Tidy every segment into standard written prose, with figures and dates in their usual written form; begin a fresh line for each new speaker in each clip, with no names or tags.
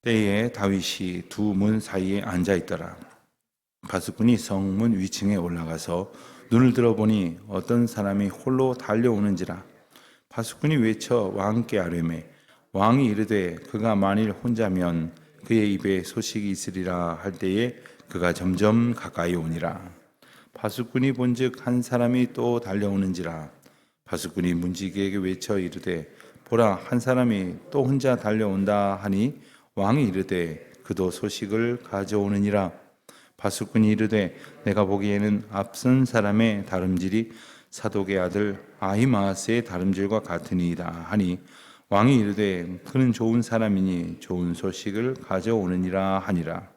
때에 다윗이 두 문 사이에 앉아 있더라. 바수꾼이 성문 위층에 올라가서 눈을 들어보니 어떤 사람이 홀로 달려오는지라. 바수꾼이 외쳐 왕께 아뢰매 왕이 이르되 그가 만일 혼자면 그의 입에 소식이 있으리라 할 때에 그가 점점 가까이 오니라. 바수꾼이 본즉 한 사람이 또 달려오는지라. 바수꾼이 문지기에게 외쳐 이르되 보라 한 사람이 또 혼자 달려온다 하니 왕이 이르되 그도 소식을 가져오느니라. 바수꾼이 이르되 내가 보기에는 앞선 사람의 다름질이 사독의 아들 아히마아스의 다름질과 같으니이다 하니 왕이 이르되 그는 좋은 사람이니 좋은 소식을 가져오느니라 하니라.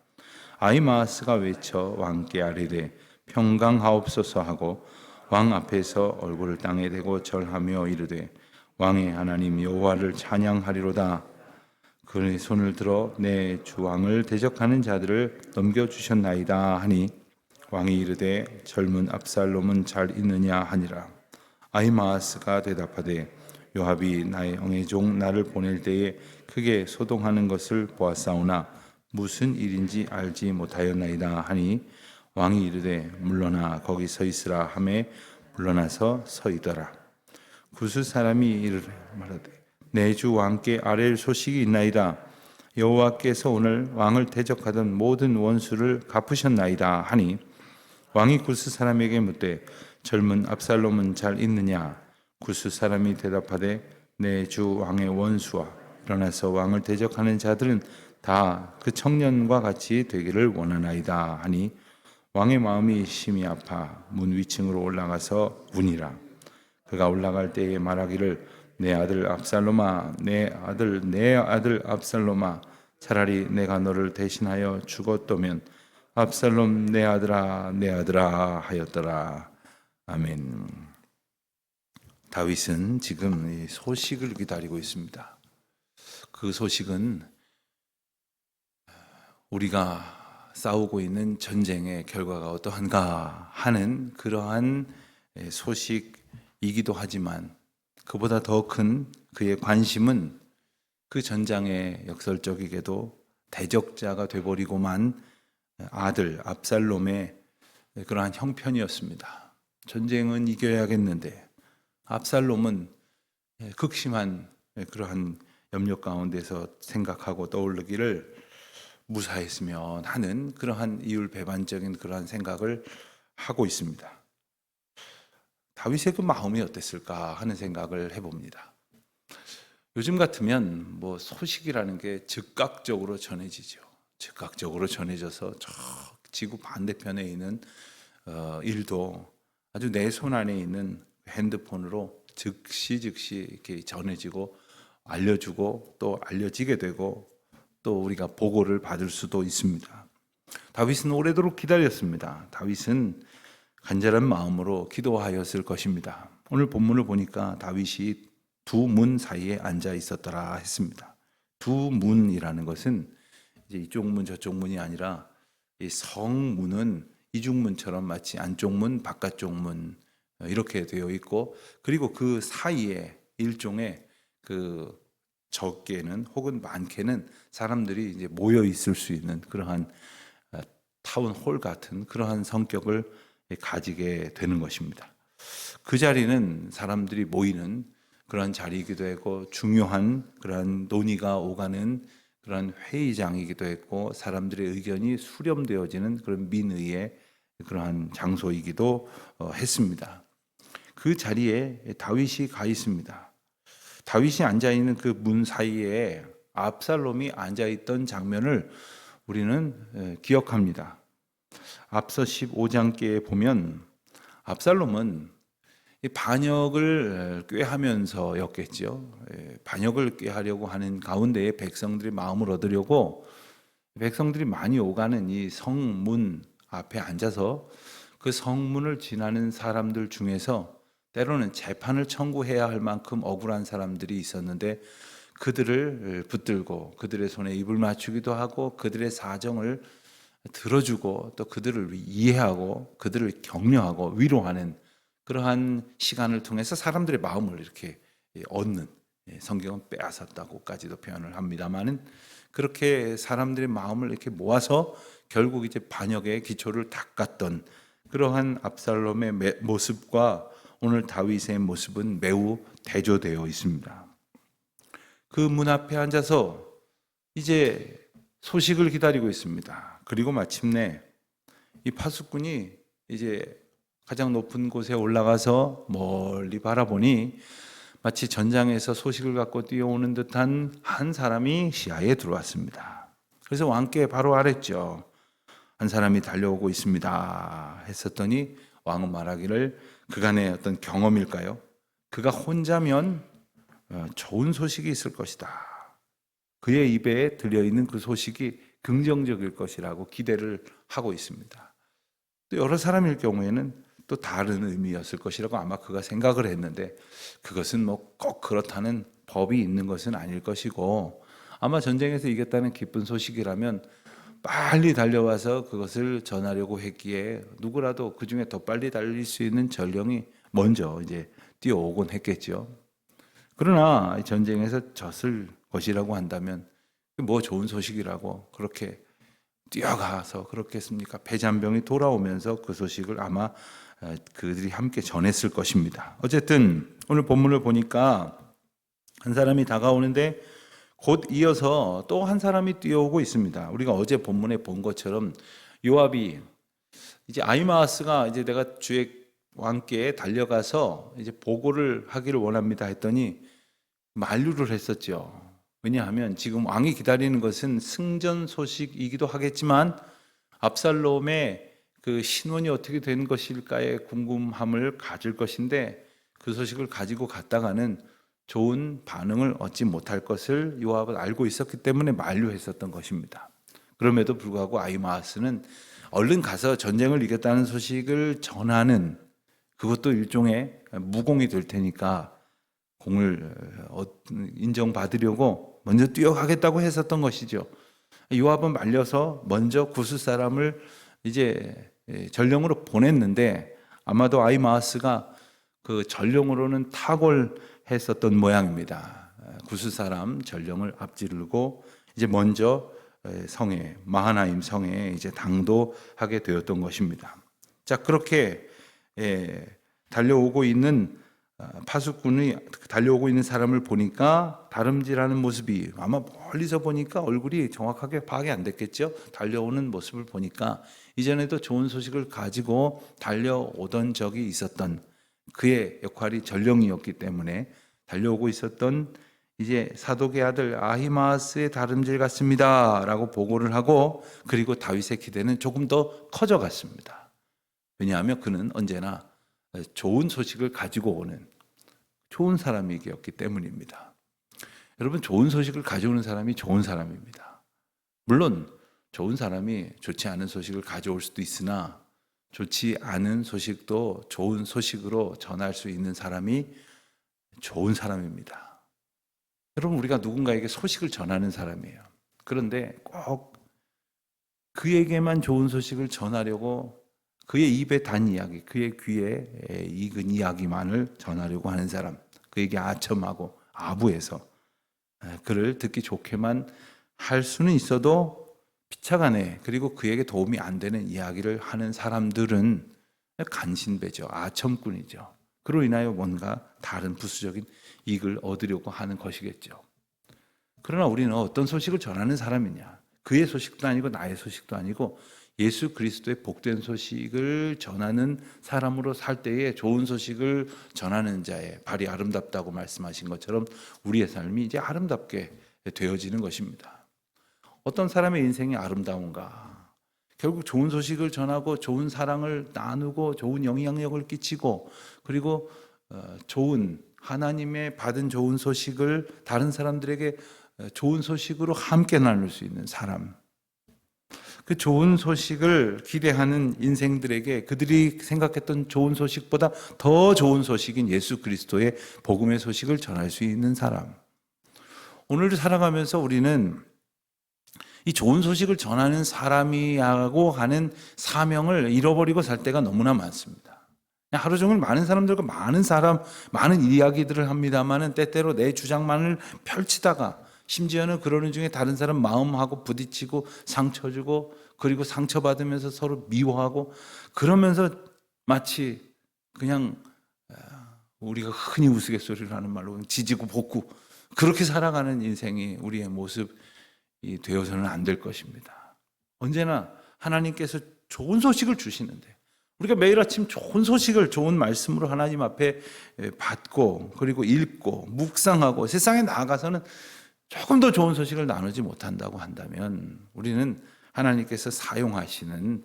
아히마아스가 외쳐 왕께 아뢰되 평강하옵소서 하고 왕 앞에서 얼굴을 땅에 대고 절하며 이르되 왕의 하나님 여호와를 찬양하리로다. 그의 손을 들어 내 주왕을 대적하는 자들을 넘겨주셨나이다 하니 왕이 이르되 젊은 압살롬은 잘 있느냐 하니라. 아히마아스가 대답하되 요압이 나의 영의종 나를 보낼 때에 크게 소동하는 것을 보았사오나 무슨 일인지 알지 못하였나이다 하니 왕이 이르되 물러나 거기 서 있으라 하매 물러나서 서 있더라. 구스 사람이 이르되 말하되 내 주 왕께 아뢰 소식이 있나이다. 여호와께서 오늘 왕을 대적하던 모든 원수를 갚으셨나이다 하니 왕이 구스 사람에게 묻되 젊은 압살롬은 잘 있느냐. 구스 사람이 대답하되 내 주 왕의 원수와 일어나서 왕을 대적하는 자들은 다 그 청년과 같이 되기를 원하나이다 하니 왕의 마음이 심히 아파 문 위층으로 올라가서 우니라. 그가 올라갈 때에 말하기를 내 아들 압살롬아, 내 아들 압살롬아, 차라리 내가 너를 대신하여 죽었더면 압살롬 내 아들아 하였더라. 아멘. 다윗은 지금 이 소식을 기다리고 있습니다. 그 소식은 우리가 싸우고 있는 전쟁의 결과가 어떠한가 하는 그러한 소식이기도 하지만 그보다 더 큰 그의 관심은 그 전장의 역설적이게도 대적자가 되버리고만 아들 압살롬의 그러한 형편이었습니다. 전쟁은 이겨야겠는데 압살롬은 극심한 그러한 염려 가운데서 생각하고 떠오르기를 무사했으면 하는 그러한 이율배반적인 그러한 생각을 하고 있습니다. 다윗의 그 마음이 어땠을까 하는 생각을 해봅니다. 요즘 같으면 뭐 소식이라는 게 즉각적으로 전해지죠. 즉각적으로 전해져서 저 지구 반대편에 있는 일도 아주 내 손 안에 있는 핸드폰으로 즉시 이렇게 전해지고 알려주고 또 알려지게 되고 또 우리가 보고를 받을 수도 있습니다. 다윗은 오래도록 기다렸습니다. 다윗은 간절한 마음으로 기도하였을 것입니다. 오늘 본문을 보니까 다윗이 두 문 사이에 앉아 있었더라 했습니다. 두 문이라는 것은 이제 이쪽 문 저쪽 문이 아니라 이 성문은 이중문처럼 마치 안쪽 문 바깥쪽 문 이렇게 되어 있고 그리고 그 사이에 일종의 그 적게는 혹은 많게는 사람들이 이제 모여 있을 수 있는 그러한 타운홀 같은 그러한 성격을 가지게 되는 것입니다. 그 자리는 사람들이 모이는 그러한 자리이기도 했고 중요한 그러한 논의가 오가는 그러한 회의장이기도 했고 사람들의 의견이 수렴되어지는 그런 민의의 그러한 장소이기도 했습니다. 그 자리에 다윗이 가 있습니다. 다윗이 앉아 있는 그 문 사이에 압살롬이 앉아 있던 장면을 우리는 기억합니다. 앞서 15장께에 보면 압살롬은 반역을 꾀하면서였겠죠. 반역을 꾀하려고 하는 가운데에 백성들의 마음을 얻으려고 백성들이 많이 오가는 이 성문 앞에 앉아서 그 성문을 지나는 사람들 중에서 때로는 재판을 청구해야 할 만큼 억울한 사람들이 있었는데 그들을 붙들고 그들의 손에 입을 맞추기도 하고 그들의 사정을 들어주고 또 그들을 이해하고 그들을 격려하고 위로하는 그러한 시간을 통해서 사람들의 마음을 이렇게 얻는 성경은 빼앗았다고까지도 표현을 합니다만은 그렇게 사람들의 마음을 이렇게 모아서 결국 이제 반역의 기초를 닦았던 그러한 압살롬의 모습과 오늘 다윗의 모습은 매우 대조되어 있습니다. 그 문 앞에 앉아서 이제 소식을 기다리고 있습니다. 그리고 마침내 이 파수꾼이 이제 가장 높은 곳에 올라가서 멀리 바라보니 마치 전장에서 소식을 갖고 뛰어오는 듯한 한 사람이 시야에 들어왔습니다. 그래서 왕께 바로 아랬죠. 한 사람이 달려오고 있습니다 했었더니 왕은 말하기를 그간의 어떤 경험일까요? 그가 혼자면 좋은 소식이 있을 것이다. 그의 입에 들려있는 그 소식이 긍정적일 것이라고 기대를 하고 있습니다. 또 여러 사람일 경우에는 또 다른 의미였을 것이라고 아마 그가 생각을 했는데 그것은 뭐 꼭 그렇다는 법이 있는 것은 아닐 것이고 아마 전쟁에서 이겼다는 기쁜 소식이라면 빨리 달려와서 그것을 전하려고 했기에 누구라도 그 중에 더 빨리 달릴 수 있는 전령이 먼저 이제 뛰어오곤 했겠죠. 그러나 전쟁에서 졌을 것이라고 한다면 뭐 좋은 소식이라고 그렇게 뛰어가서 그렇겠습니까? 패잔병이 돌아오면서 그 소식을 아마 그들이 함께 전했을 것입니다. 어쨌든 오늘 본문을 보니까 한 사람이 다가오는데 곧 이어서 또 한 사람이 뛰어오고 있습니다. 우리가 어제 본문에 본 것처럼 요압이 이제 아히마아스가 이제 내가 주의 왕께 달려가서 이제 보고를 하기를 원합니다 했더니 만류를 했었죠. 왜냐하면 지금 왕이 기다리는 것은 승전 소식이기도 하겠지만 압살롬의 그 신원이 어떻게 되는 것일까에 궁금함을 가질 것인데 그 소식을 가지고 갔다가는 좋은 반응을 얻지 못할 것을 요압은 알고 있었기 때문에 만류했었던 것입니다. 그럼에도 불구하고 아히마아스는 얼른 가서 전쟁을 이겼다는 소식을 전하는 그것도 일종의 무공이 될 테니까 공을 인정받으려고 먼저 뛰어가겠다고 했었던 것이죠. 요압은 말려서 먼저 구스 사람을 이제 전령으로 보냈는데 아마도 아히마아스가 그 전령으로는 탁월했었던 모양입니다. 구스 사람 전령을 앞지르고 이제 먼저 성에 마하나임 성에 이제 당도하게 되었던 것입니다. 자, 그렇게 달려오고 있는 파수꾼이 달려오고 있는 사람을 보니까 다름질하는 모습이 아마 멀리서 보니까 얼굴이 정확하게 파악이 안 됐겠죠. 달려오는 모습을 보니까 이전에도 좋은 소식을 가지고 달려오던 적이 있었던 그의 역할이 전령이었기 때문에 달려오고 있었던 이제 사독의 아들 아히마아스의 다름질 같습니다 라고 보고를 하고 그리고 다윗의 기대는 조금 더 커져갔습니다. 왜냐하면 그는 언제나 좋은 소식을 가지고 오는 좋은 사람이었기 때문입니다. 여러분, 좋은 소식을 가져오는 사람이 좋은 사람입니다. 물론 좋은 사람이 좋지 않은 소식을 가져올 수도 있으나 좋지 않은 소식도 좋은 소식으로 전할 수 있는 사람이 좋은 사람입니다. 여러분, 우리가 누군가에게 소식을 전하는 사람이에요. 그런데 꼭 그에게만 좋은 소식을 전하려고 그의 입에 단 이야기, 그의 귀에 익은 이야기만을 전하려고 하는 사람, 그에게 아첨하고 아부해서 그를 듣기 좋게만 할 수는 있어도 피차간에 그리고 그에게 도움이 안 되는 이야기를 하는 사람들은 간신배죠. 아첨꾼이죠. 그로 인하여 뭔가 다른 부수적인 이익을 얻으려고 하는 것이겠죠. 그러나 우리는 어떤 소식을 전하는 사람이냐? 그의 소식도 아니고 나의 소식도 아니고 예수 그리스도의 복된 소식을 전하는 사람으로 살 때에 좋은 소식을 전하는 자의 발이 아름답다고 말씀하신 것처럼 우리의 삶이 이제 아름답게 되어지는 것입니다. 어떤 사람의 인생이 아름다운가? 결국 좋은 소식을 전하고 좋은 사랑을 나누고 좋은 영향력을 끼치고 그리고 좋은 하나님의 받은 좋은 소식을 다른 사람들에게 좋은 소식으로 함께 나눌 수 있는 사람, 그 좋은 소식을 기대하는 인생들에게 그들이 생각했던 좋은 소식보다 더 좋은 소식인 예수 그리스도의 복음의 소식을 전할 수 있는 사람. 오늘을 살아가면서 우리는 이 좋은 소식을 전하는 사람이라고 하는 사명을 잃어버리고 살 때가 너무나 많습니다. 그냥 하루 종일 많은 사람들과 많은 이야기들을 합니다만은 때때로 내 주장만을 펼치다가 심지어는 그러는 중에 다른 사람 마음하고 부딪히고 상처 주고 그리고 상처받으면서 서로 미워하고 그러면서 마치 그냥 우리가 흔히 우스갯소리를 하는 말로 지지고 볶고 그렇게 살아가는 인생이 우리의 모습이 되어서는 안 될 것입니다. 언제나 하나님께서 좋은 소식을 주시는데 우리가 매일 아침 좋은 소식을 좋은 말씀으로 하나님 앞에 받고 그리고 읽고 묵상하고 세상에 나아가서는 조금 더 좋은 소식을 나누지 못한다고 한다면 우리는 하나님께서 사용하시는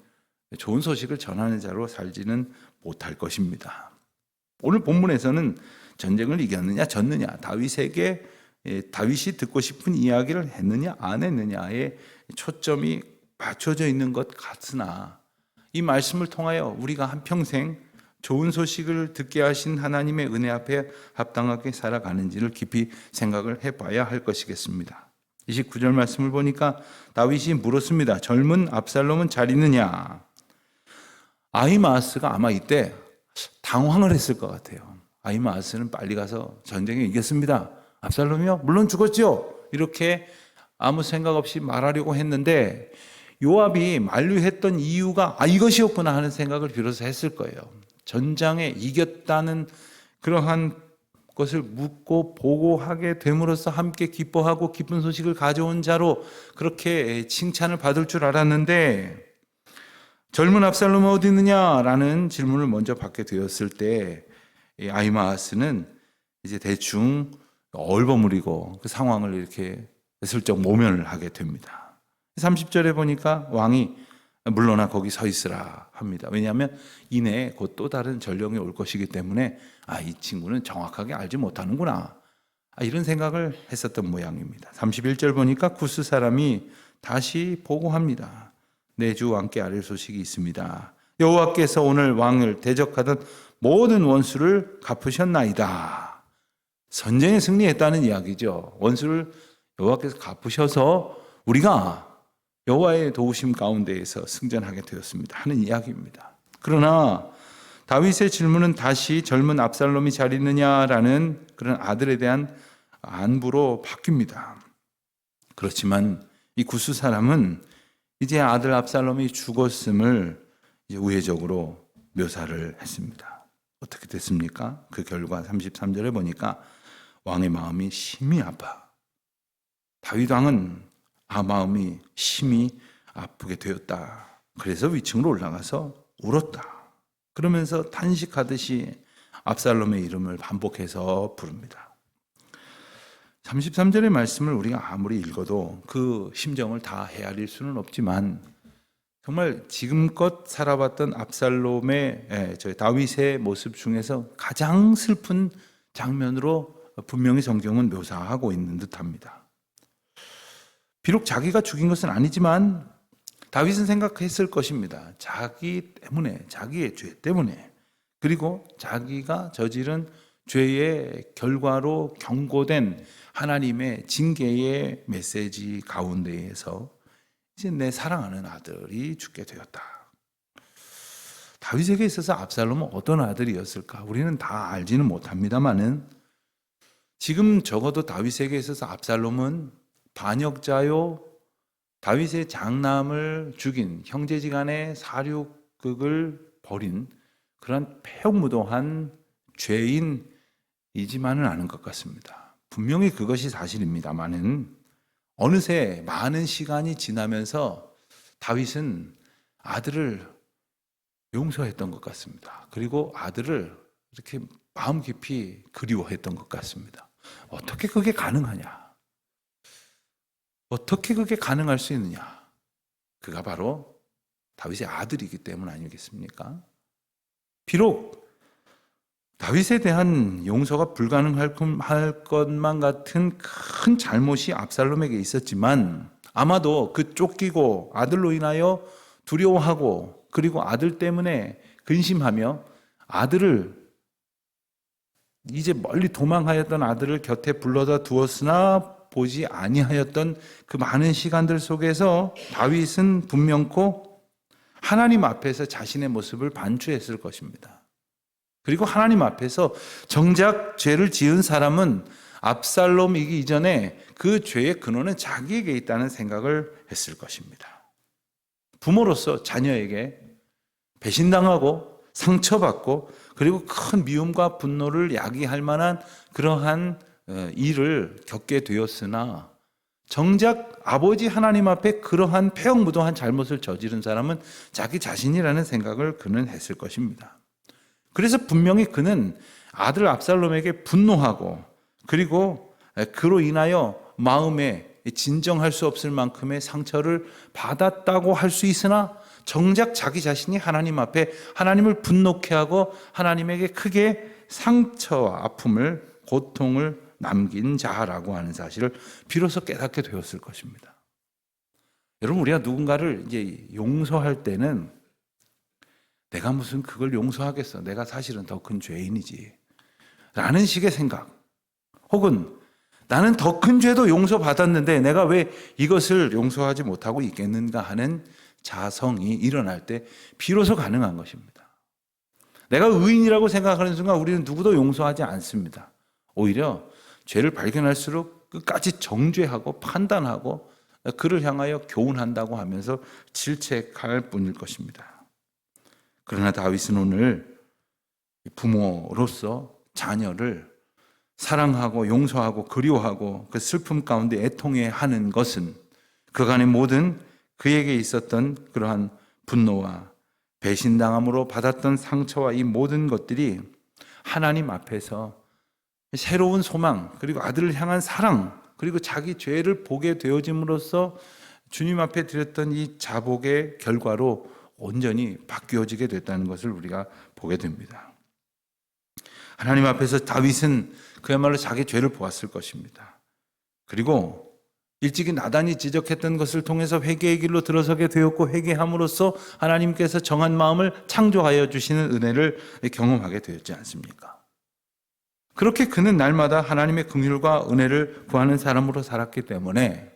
좋은 소식을 전하는 자로 살지는 못할 것입니다. 오늘 본문에서는 전쟁을 이겼느냐 졌느냐 다윗에게 다윗이 듣고 싶은 이야기를 했느냐 안 했느냐에 초점이 맞춰져 있는 것 같으나 이 말씀을 통하여 우리가 한평생 좋은 소식을 듣게 하신 하나님의 은혜 앞에 합당하게 살아가는지를 깊이 생각을 해봐야 할 것이겠습니다. 29절 말씀을 보니까 다윗이 물었습니다. 젊은 압살롬은 잘 있느냐? 아히마아스가 아마 이때 당황을 했을 것 같아요. 아히마아스는 빨리 가서 전쟁에 이겼습니다. 압살롬이요? 물론 죽었죠. 이렇게 아무 생각 없이 말하려고 했는데 요압이 만류했던 이유가 이것이었구나 하는 생각을 비로소 했을 거예요. 전장에 이겼다는 그러한 것을 묻고 보고하게 됨으로써 함께 기뻐하고 기쁜 소식을 가져온 자로 그렇게 칭찬을 받을 줄 알았는데 젊은 압살롬은 어디 있느냐라는 질문을 먼저 받게 되었을 때 아히마아스는 이제 대충 얼버무리고 그 상황을 이렇게 슬쩍 모면을 하게 됩니다. 30절에 보니까 왕이 물러나 거기 서 있으라 합니다. 왜냐하면 이내에 곧 또 다른 전령이 올 것이기 때문에 이 친구는 정확하게 알지 못하는구나 이런 생각을 했었던 모양입니다. 31절 보니까 구스 사람이 다시 보고합니다. 내 주 왕께 아뢰 소식이 있습니다. 여호와께서 오늘 왕을 대적하던 모든 원수를 갚으셨나이다. 전쟁에 승리했다는 이야기죠. 원수를 여호와께서 갚으셔서 우리가 여호와의 도우심 가운데에서 승전하게 되었습니다 하는 이야기입니다. 그러나 다윗의 질문은 다시 젊은 압살롬이 잘 있느냐라는 그런 아들에 대한 안부로 바뀝니다. 그렇지만 이 구스 사람은 이제 아들 압살롬이 죽었음을 이제 우회적으로 묘사를 했습니다. 어떻게 됐습니까? 그 결과 33절에 보니까 왕의 마음이 심히 아파 다윗 왕은 마음이 심히 아프게 되었다. 그래서 위층으로 올라가서 울었다. 그러면서 탄식하듯이 압살롬의 이름을 반복해서 부릅니다. 33절의 말씀을 우리가 아무리 읽어도 그 심정을 다 헤아릴 수는 없지만 정말 지금껏 살아봤던 압살롬의 다윗의 모습 중에서 가장 슬픈 장면으로 분명히 성경은 묘사하고 있는 듯합니다. 비록 자기가 죽인 것은 아니지만 다윗은 생각했을 것입니다. 자기 때문에, 자기의 죄 때문에, 그리고 자기가 저지른 죄의 결과로 경고된 하나님의 징계의 메시지 가운데에서 이제 내 사랑하는 아들이 죽게 되었다. 다윗에게 있어서 압살롬은 어떤 아들이었을까? 우리는 다 알지는 못합니다만은 지금 적어도 다윗에게 있어서 압살롬은 반역자요 다윗의 장남을 죽인 형제지간의 사륙극을 벌인 그런 폐역무도한 죄인이지만은 않은 것 같습니다. 분명히 그것이 사실입니다만은 어느새 많은 시간이 지나면서 다윗은 아들을 용서했던 것 같습니다. 그리고 아들을 이렇게 마음 깊이 그리워했던 것 같습니다. 어떻게 그게 가능하냐? 어떻게 그게 가능할 수 있느냐? 그가 바로 다윗의 아들이기 때문 아니겠습니까? 비록 다윗에 대한 용서가 불가능할 것만 같은 큰 잘못이 압살롬에게 있었지만 아마도 그 쫓기고 아들로 인하여 두려워하고 그리고 아들 때문에 근심하며 아들을 이제 멀리 도망하였던 아들을 곁에 불러다 두었으나 보지 아니하였던 그 많은 시간들 속에서 다윗은 분명코 하나님 앞에서 자신의 모습을 반추했을 것입니다. 그리고 하나님 앞에서 정작 죄를 지은 사람은 압살롬이기 이전에 그 죄의 근원은 자기에게 있다는 생각을 했을 것입니다. 부모로서 자녀에게 배신당하고 상처받고 그리고 큰 미움과 분노를 야기할 만한 그러한 일을 겪게 되었으나 정작 아버지 하나님 앞에 그러한 폐역무도한 잘못을 저지른 사람은 자기 자신이라는 생각을 그는 했을 것입니다. 그래서 분명히 그는 아들 압살롬에게 분노하고 그리고 그로 인하여 마음에 진정할 수 없을 만큼의 상처를 받았다고 할 수 있으나 정작 자기 자신이 하나님 앞에 하나님을 분노케 하고 하나님에게 크게 상처와 아픔을 고통을 남긴 자라고 하는 사실을 비로소 깨닫게 되었을 것입니다. 여러분, 우리가 누군가를 이제 용서할 때는 내가 무슨 그걸 용서하겠어, 내가 사실은 더 큰 죄인이지 라는 식의 생각, 혹은 나는 더 큰 죄도 용서받았는데 내가 왜 이것을 용서하지 못하고 있겠는가 하는 자성이 일어날 때 비로소 가능한 것입니다. 내가 의인이라고 생각하는 순간 우리는 누구도 용서하지 않습니다. 오히려 죄를 발견할수록 끝까지 정죄하고 판단하고 그를 향하여 교훈한다고 하면서 질책할 뿐일 것입니다. 그러나 다윗은 오늘 부모로서 자녀를 사랑하고 용서하고 그리워하고 그 슬픔 가운데 애통해 하는 것은 그간의 모든 그에게 있었던 그러한 분노와 배신당함으로 받았던 상처와 이 모든 것들이 하나님 앞에서 새로운 소망, 그리고 아들을 향한 사랑, 그리고 자기 죄를 보게 되어짐으로써 주님 앞에 드렸던 이 자복의 결과로 온전히 바뀌어지게 됐다는 것을 우리가 보게 됩니다. 하나님 앞에서 다윗은 그야말로 자기 죄를 보았을 것입니다. 그리고 일찍이 나단이 지적했던 것을 통해서 회개의 길로 들어서게 되었고 회개함으로써 하나님께서 정한 마음을 창조하여 주시는 은혜를 경험하게 되었지 않습니까? 그렇게 그는 날마다 하나님의 긍휼과 은혜를 구하는 사람으로 살았기 때문에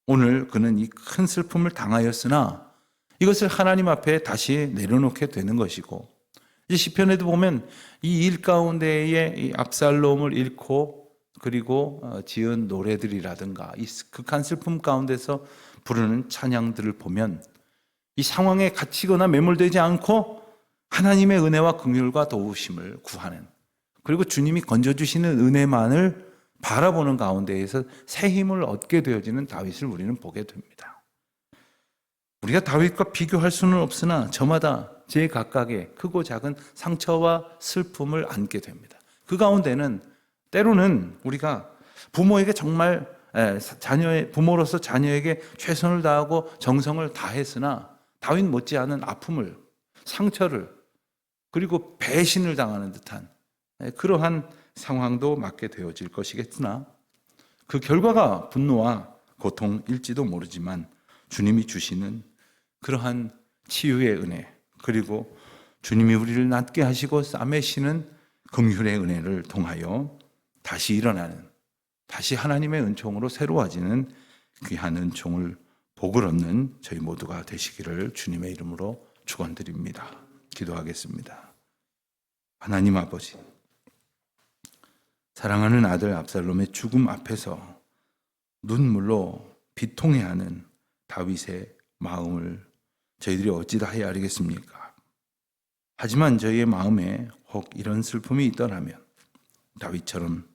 오늘 그는 이 큰 슬픔을 당하였으나 이것을 하나님 앞에 다시 내려놓게 되는 것이고, 이 시편에도 보면 이 일 가운데에 이 압살롬을 잃고 그리고 지은 노래들이라든가 이 극한 슬픔 가운데서 부르는 찬양들을 보면 이 상황에 갇히거나 매몰되지 않고 하나님의 은혜와 긍휼과 도우심을 구하는, 그리고 주님이 건져주시는 은혜만을 바라보는 가운데에서 새 힘을 얻게 되어지는 다윗을 우리는 보게 됩니다. 우리가 다윗과 비교할 수는 없으나 저마다 제각각의 크고 작은 상처와 슬픔을 안게 됩니다. 그 가운데는 때로는 우리가 부모에게 정말 부모로서 자녀에게 최선을 다하고 정성을 다했으나 다윗 못지않은 아픔을, 상처를, 그리고 배신을 당하는 듯한 그러한 상황도 맞게 되어질 것이겠으나 그 결과가 분노와 고통일지도 모르지만 주님이 주시는 그러한 치유의 은혜, 그리고 주님이 우리를 낫게 하시고 싸매시는 긍휼의 은혜를 통하여 다시 일어나는, 다시 하나님의 은총으로 새로워지는 귀한 은총을 복을 얻는 저희 모두가 되시기를 주님의 이름으로 축원드립니다. 기도하겠습니다. 하나님 아버지, 사랑하는 아들 압살롬의 죽음 앞에서 눈물로 비통해하는 다윗의 마음을 저희들이 어찌다 해야 알겠습니까? 하지만 저희의 마음에 혹 이런 슬픔이 있더라면 다윗처럼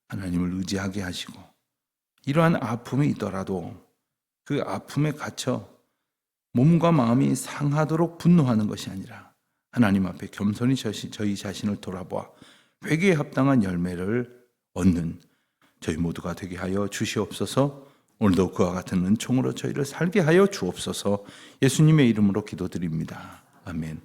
하나님을 의지하게 하시고, 이러한 아픔이 있더라도 그 아픔에 갇혀 몸과 마음이 상하도록 분노하는 것이 아니라 하나님 앞에 겸손히 저희 자신을 돌아보아 회개에 합당한 열매를 얻는 저희 모두가 되게 하여 주시옵소서. 오늘도 그와 같은 은총으로 저희를 살게 하여 주옵소서. 예수님의 이름으로 기도드립니다. 아멘.